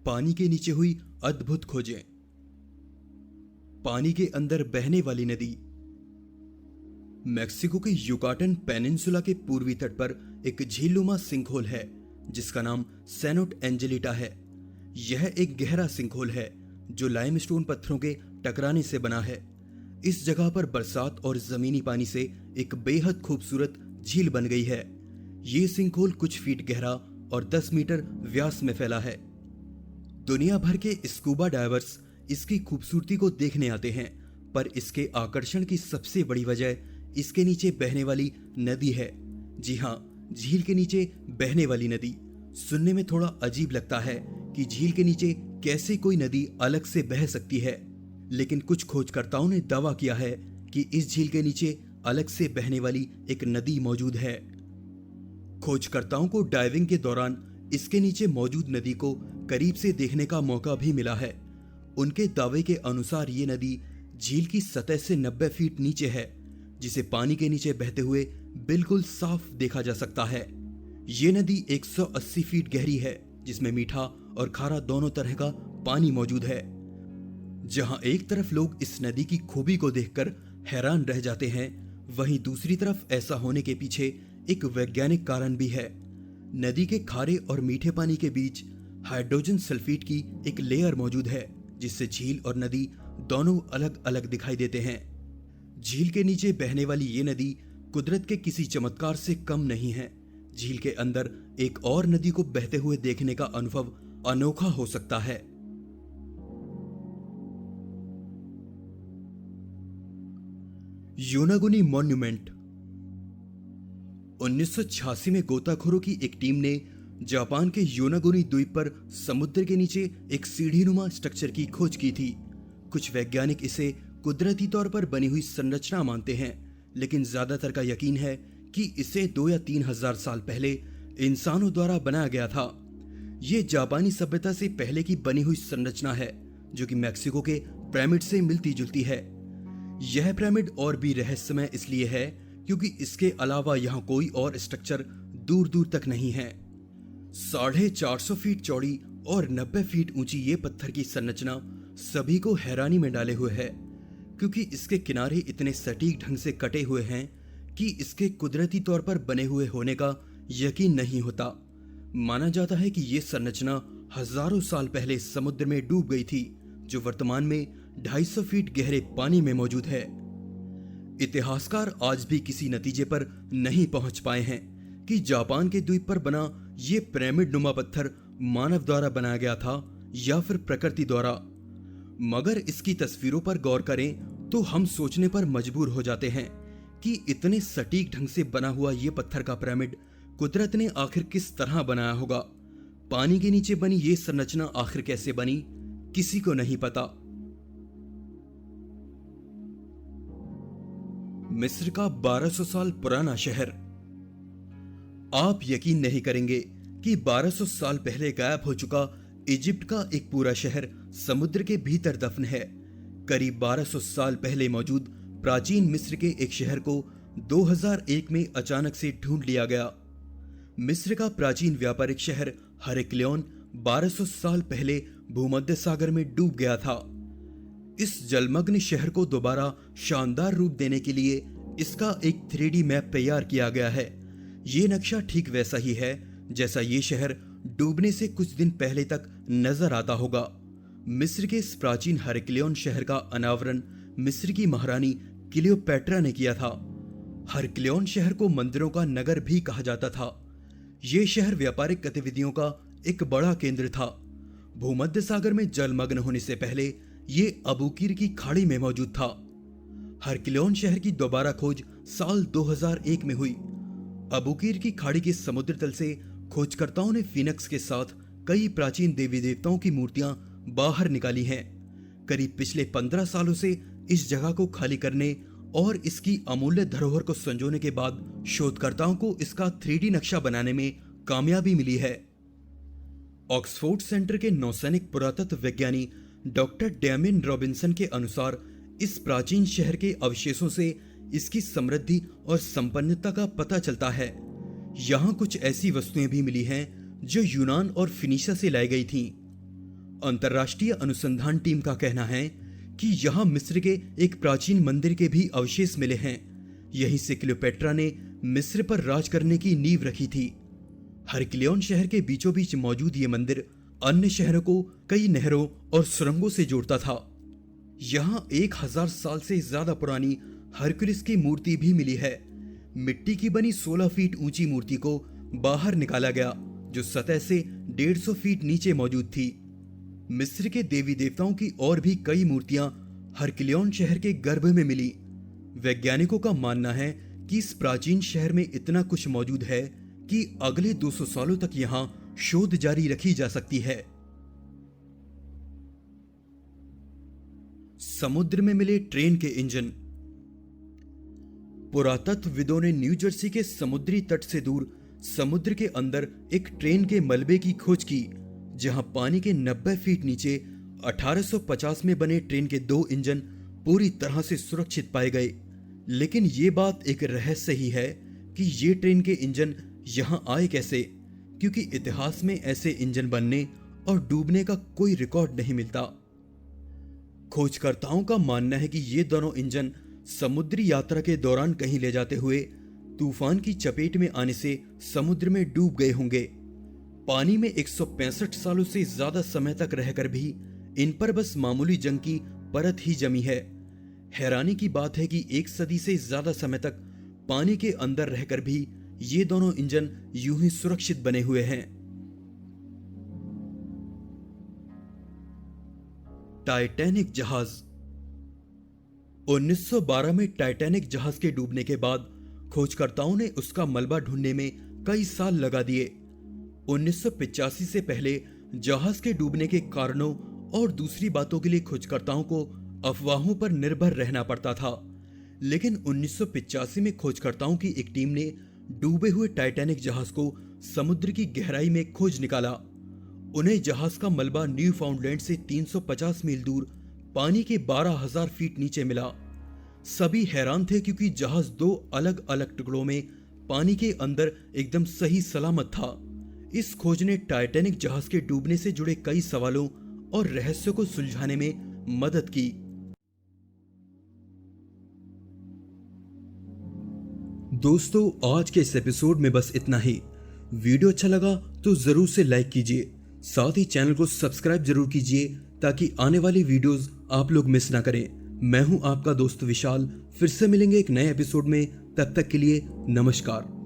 पानी के नीचे हुई अद्भुत खोजें। पानी के अंदर बहने वाली नदी। मेक्सिको के युकाटन पेनिनसुला के पूर्वी तट पर एक झीलनुमा सिंकहोल है जिसका नाम सेनोट एंजेलिटा है। यह एक गहरा सिंकहोल है जो लाइमस्टोन पत्थरों के टकराने से बना है। इस जगह पर बरसात और जमीनी पानी से एक बेहद खूबसूरत झील बन गई है। ये सिंकहोल कुछ फीट गहरा और 10 मीटर व्यास में फैला है। दुनिया भर के स्कूबा डाइवर्स इसकी खूबसूरती को देखने आते हैं, पर इसके आकर्षण की सबसे बड़ी वजह इसके नीचे बहने वाली नदी है। जी हाँ, झील के नीचे बहने वाली नदी। सुनने में थोड़ा अजीब लगता है कि झील के नीचे कैसे कोई नदी अलग से बह सकती है, लेकिन कुछ खोजकर्ताओं ने दावा किया है कि इस झील के नीचे अलग से बहने वाली एक नदी मौजूद है। खोजकर्ताओं को डाइविंग के दौरान इसके नीचे मौजूद नदी को करीब से देखने का मौका भी मिला है। उनके दावे के अनुसार ये नदी झील की सतह से 90 फीट नीचे है, जिसे पानी के नीचे बहते हुए बिल्कुल साफ देखा जा सकता है। ये नदी 180 फीट गहरी है, जिसमें मीठा और खारा दोनों तरह का पानी मौजूद है। जहां एक तरफ लोग इस नदी की खूबी को देखकर हैरान रह जाते हैं, वहीं दूसरी तरफ ऐसा होने के पीछे एक वैज्ञानिक कारण भी है। नदी के खारे और मीठे पानी के बीच हाइड्रोजन सल्फेट की एक लेयर मौजूद है, जिससे झील और नदी दोनों अलग अलग दिखाई देते हैं। झील के नीचे बहने वाली ये नदी कुदरत के किसी चमत्कार से कम नहीं है। झील के अंदर एक और नदी को बहते हुए देखने का अनुभव अनोखा हो सकता है। Yonaguni monument. 1986 में गोताखोरों की एक टीम ने जापान के योनागुनी द्वीप पर समुद्र के नीचे एक सीढ़ीनुमा स्ट्रक्चर की खोज की थी। कुछ वैज्ञानिक इसे कुदरती तौर पर बनी हुई संरचना मानते हैं, लेकिन ज्यादातर का यकीन है कि इसे 2 या 3 हजार साल पहले इंसानों द्वारा बनाया गया था। ये जापानी सभ्यता से पहले की बनी हुई संरचना है, जो कि मैक्सिको के पिरामिड से मिलती जुलती है। यह पिरामिड और भी रहस्यमय इसलिए है क्योंकि इसके अलावा यहाँ कोई और स्ट्रक्चर दूर दूर तक नहीं है। 450 फीट चौड़ी और 90 फीट ऊंची ये पत्थर की संरचना सभी को हैरानी में डाले हुए है, क्योंकि इसके किनारे इतने सटीक ढंग से कटे हुए हैं कि इसके कुदरती तौर पर बने हुए होने का यकीन नहीं होता। माना जाता है कि ये संरचना हजारों साल पहले समुद्र में डूब गई थी, जो वर्तमान में 250 फीट गहरे पानी में मौजूद है। इतिहासकार आज भी किसी नतीजे पर नहीं पहुंच पाए हैं कि जापान के द्वीप पर बना ये पिरामिड नुमा पत्थर मानव द्वारा बनाया गया था या फिर प्रकृति द्वारा। मगर इसकी तस्वीरों पर गौर करें तो हम सोचने पर मजबूर हो जाते हैं कि इतने सटीक ढंग से बना हुआ ये पत्थर का पिरामिड कुदरत ने आखिर किस तरह बनाया होगा। पानी के नीचे बनी ये संरचना आखिर कैसे बनी, किसी को नहीं पता। मिस्र का 1200 साल पुराना शहर। आप यकीन नहीं करेंगे कि 1200 साल पहले गायब हो चुका इजिप्ट का एक पूरा शहर समुद्र के भीतर दफन है। करीब 1200 साल पहले मौजूद प्राचीन मिस्र के एक शहर को 2001 में अचानक से ढूंढ लिया गया। मिस्र का प्राचीन व्यापारिक शहर हेराक्लियोन 1200 साल पहले भूमध्य सागर में डूब गया था। इस जलमग्न शहर को दोबारा शानदार रूप देने के लिए इसका एक 3D मैप तैयार किया गया है। ये नक्शा ठीक वैसा ही है जैसा ये शहर डूबने से कुछ दिन पहले तक नजर आता होगा। मिस्र के इस प्राचीन हेराक्लियोन शहर का अनावरण मिस्र की महारानी क्लियोपैट्रा ने किया था। हेराक्लियोन शहर को मंदिरों का नगर भी कहा जाता था। ये शहर व्यापारिक गतिविधियों का एक बड़ा केंद्र था। भूमध्य सागर में जलमग्न होने से पहले ये अबूकीर की खाड़ी में मौजूद था। हेराक्लियोन शहर की दोबारा खोज साल 2001 में हुई। अबूकीर की खाड़ी के समुद्र तल से खोजकर्ताओं ने फीनिक्स के साथ कई प्राचीन देवी देवताओं की मूर्तियां बाहर निकाली हैं। करीब पिछले 15 सालों से इस जगह को खाली करने और इसकी अमूल्य धरोहर को संजोने के बाद शोधकर्ताओं को इसका 3D नक्शा बनाने में कामयाबी मिली है। ऑक्सफोर्ड सेंटर के नौसैनिक पुरातत्व विज्ञानी डॉक्टर डैमियन रॉबिन्सन के अनुसार इस प्राचीन शहर के अवशेषों से इसकी समृद्धि और संपन्नता का पता चलता है। यहाँ कुछ ऐसी वस्तुएं भी मिली हैं जो यूनान और फिनिशिया से लाई गई थीं। अंतर्राष्ट्रीय अनुसंधान टीम का कहना है कि यहां मिस्र के एक प्राचीन मंदिर के भी अवशेष मिले हैं। यहीं से क्लियोपेट्रा ने मिस्र पर राज करने की नींव रखी थी। हरक्लियोन शहर के बीचों बीच मौजूद ये मंदिर अन्य शहरों को कई नहरों और सुरंगों से जोड़ता था। यहां 1000 साल से ज्यादा पुरानी हरक्युलिस की मूर्ति भी मिली है। मिट्टी की बनी 16 फीट ऊंची मूर्ति को बाहर निकाला गया, जो सतह से 150 फीट नीचे मौजूद थी। मिस्र के देवी देवताओं की और भी कई मूर्तियां हरक्लियोन शहर के गर्भ में मिली। वैज्ञानिकों का मानना है कि इस प्राचीन शहर में इतना कुछ मौजूद है कि अगले 200 सालों तक यहां शोध जारी रखी जा सकती है। समुद्र में मिले ट्रेन के इंजन। पुरातत्वविदों ने न्यू जर्सी के समुद्री तट से दूर समुद्र के अंदर एक ट्रेन के मलबे की खोज की, जहां पानी के 90 फीट नीचे 1850 में बने ट्रेन के 2 इंजन पूरी तरह से सुरक्षित पाए गए। लेकिन ये बात एक रहस्य ही है कि ये ट्रेन के इंजन यहां आए कैसे, क्योंकि इतिहास में ऐसे इंजन बनने और डूबने का कोई रिकॉर्ड नहीं मिलता। खोजकर्ताओं का मानना है कि ये दोनों इंजन समुद्री यात्रा के दौरान कहीं ले जाते हुए तूफान की चपेट में आने से समुद्र में डूब गए होंगे। पानी में 165 सालों से ज्यादा समय तक रहकर भी इन पर बस मामूली जंग की परत ही जमी है। हैरानी की बात है कि 1 सदी से ज्यादा समय तक पानी के अंदर रहकर भी ये दोनों इंजन यूं ही सुरक्षित बने हुए हैं। टाइटैनिक जहाज। 1912 में टाइटैनिक जहाज के डूबने के बाद खोजकर्ताओं ने उसका मलबा ढूंढने में कई साल लगा दिए। 1985 से पहले जहाज के डूबने के कारणों और दूसरी बातों के लिए खोजकर्ताओं को अफवाहों पर निर्भर रहना पड़ता था। लेकिन 1985 में खोजकर्ताओं की एक टीम ने डूबे हुए टाइटैनिक जहाज को समुद्र की गहराई में खोज निकाला। उन्हें जहाज का मलबा न्यू फाउंडलैंड से 350 मील दूर पानी के 12,000 फीट नीचे मिला। सभी हैरान थे क्योंकि जहाज 2 अलग अलग टुकड़ों में पानी के अंदर एकदम सही सलामत था। इस खोज ने टाइटैनिक जहाज के डूबने से जुड़े कई सवालों और रहस्यों को सुलझाने में मदद की। दोस्तों, आज के इस एपिसोड में बस इतना ही। वीडियो अच्छा लगा तो जरूर से लाइक कीजिए, साथ ही चैनल को सब्सक्राइब जरूर कीजिए ताकि आने वाली वीडियोस आप लोग मिस ना करें। मैं हूं आपका दोस्त विशाल। फिर से मिलेंगे एक नए एपिसोड में, तब तक के लिए नमस्कार।